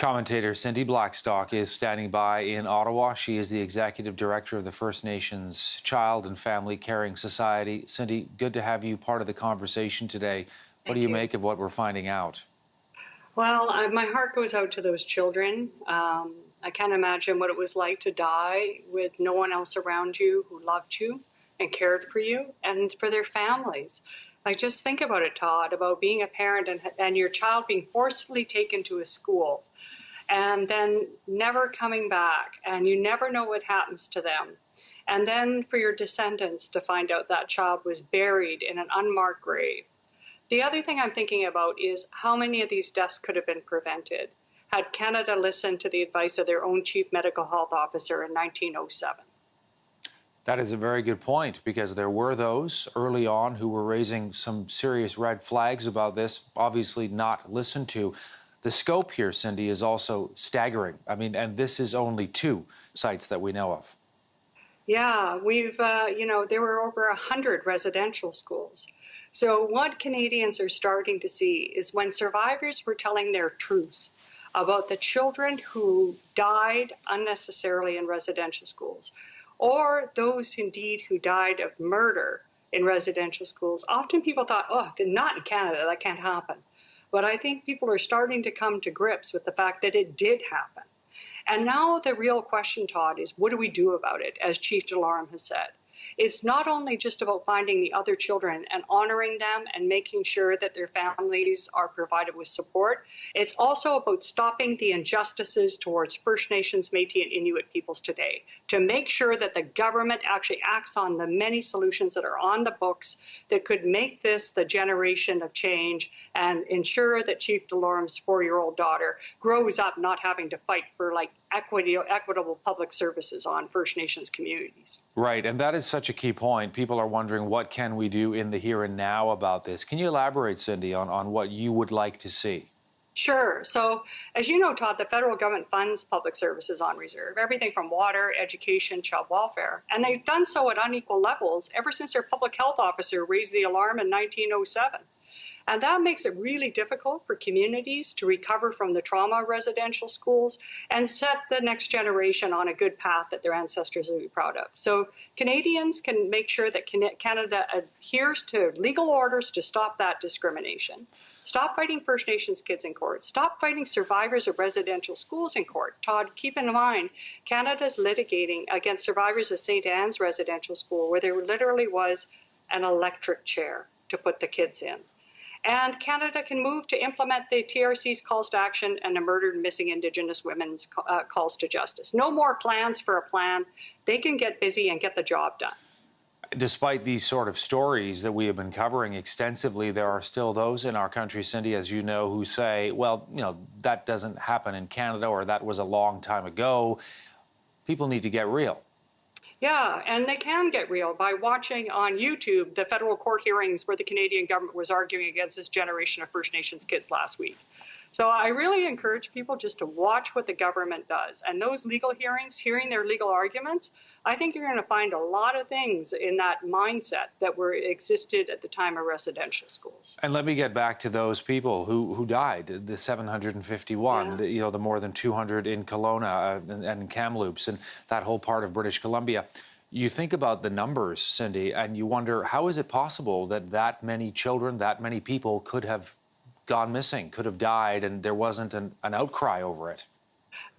Commentator Cindy Blackstock is standing by in Ottawa. She is the executive director of the First Nations Child and Family Caring Society. Cindy, good to have you part of the conversation today. What do you make of what we're finding out? Well, my heart goes out to those children. I can't imagine what it was like to die with no one else around you who loved you and cared for you and for their families. Like, just think about it, Todd, about being a parent and your child being forcefully taken to a school and then never coming back, and you never know what happens to them. And then for your descendants to find out that child was buried in an unmarked grave. The other thing I'm thinking about is how many of these deaths could have been prevented had Canada listened to the advice of their own chief medical health officer in 1907. That is a very good point, because there were those early on who were raising some serious red flags about this, obviously not listened to. The scope here, Cindy, is also staggering. I mean, and this is only 2 sites that we know of. Yeah, there were over 100 residential schools. So what Canadians are starting to see is when survivors were telling their truths about the children who died unnecessarily in residential schools, or those indeed who died of murder in residential schools, often people thought, oh, not in Canada, that can't happen. But I think people are starting to come to grips with the fact that it did happen. And now the real question, Todd, is what do we do about it, as Chief DeLorme has said? It's not only just about finding the other children and honoring them and making sure that their families are provided with support. It's also about stopping the injustices towards First Nations, Métis, and Inuit peoples today, to make sure that the government actually acts on the many solutions that are on the books that could make this the generation of change and ensure that Chief DeLorme's 4-year-old daughter grows up not having to fight for equitable public services on First Nations communities. Right, and that is such a key point. People are wondering, what can we do in the here and now about this? Can you elaborate, Cindy, on what you would like to see? Sure. So, as you know, Todd, the federal government funds public services on reserve, everything from water, education, child welfare. And they've done so at unequal levels ever since their public health officer raised the alarm in 1907. And that makes it really difficult for communities to recover from the trauma of residential schools and set the next generation on a good path that their ancestors will be proud of. So Canadians can make sure that Canada adheres to legal orders to stop that discrimination. Stop fighting First Nations kids in court. Stop fighting survivors of residential schools in court. Todd, keep in mind, Canada's litigating against survivors of St. Anne's residential school, where there literally was an electric chair to put the kids in. And Canada can move to implement the TRC's calls to action and the murdered and missing Indigenous women's calls to justice. No more plans for a plan. They can get busy and get the job done. Despite these sort of stories that we have been covering extensively, there are still those in our country, Cindy, as you know, who say, well, that doesn't happen in Canada, or that was a long time ago. People need to get real. Yeah, and they can get real by watching on YouTube the federal court hearings where the Canadian government was arguing against this generation of First Nations kids last week. So I really encourage people just to watch what the government does. And those legal hearings, hearing their legal arguments, I think you're going to find a lot of things in that mindset that existed at the time of residential schools. And let me get back to those people who died, the 751, yeah. The more than 200 in Kelowna and Kamloops and that whole part of British Columbia. You think about the numbers, Cindy, and you wonder, how is it possible that many children, that many people could have gone missing, could have died, and there wasn't an outcry over it?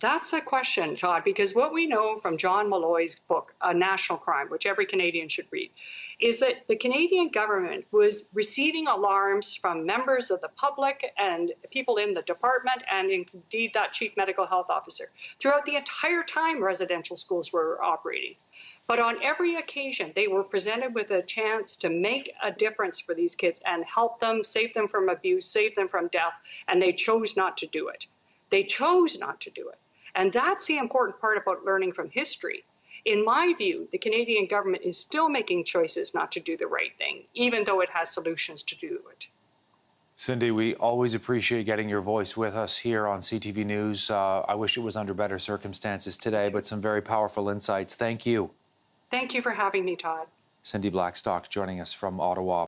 That's the question, Todd, because what we know from John Malloy's book, A National Crime, which every Canadian should read, is that the Canadian government was receiving alarms from members of the public and people in the department, and indeed that chief medical health officer, throughout the entire time residential schools were operating. But on every occasion, they were presented with a chance to make a difference for these kids and help them, save them from abuse, save them from death, and they chose not to do it. They chose not to do it. And that's the important part about learning from history. In my view, the Canadian government is still making choices not to do the right thing, even though it has solutions to do it. Cindy, we always appreciate getting your voice with us here on CTV News. I wish it was under better circumstances today, but some very powerful insights. Thank you. Thank you for having me, Todd. Cindy Blackstock joining us from Ottawa.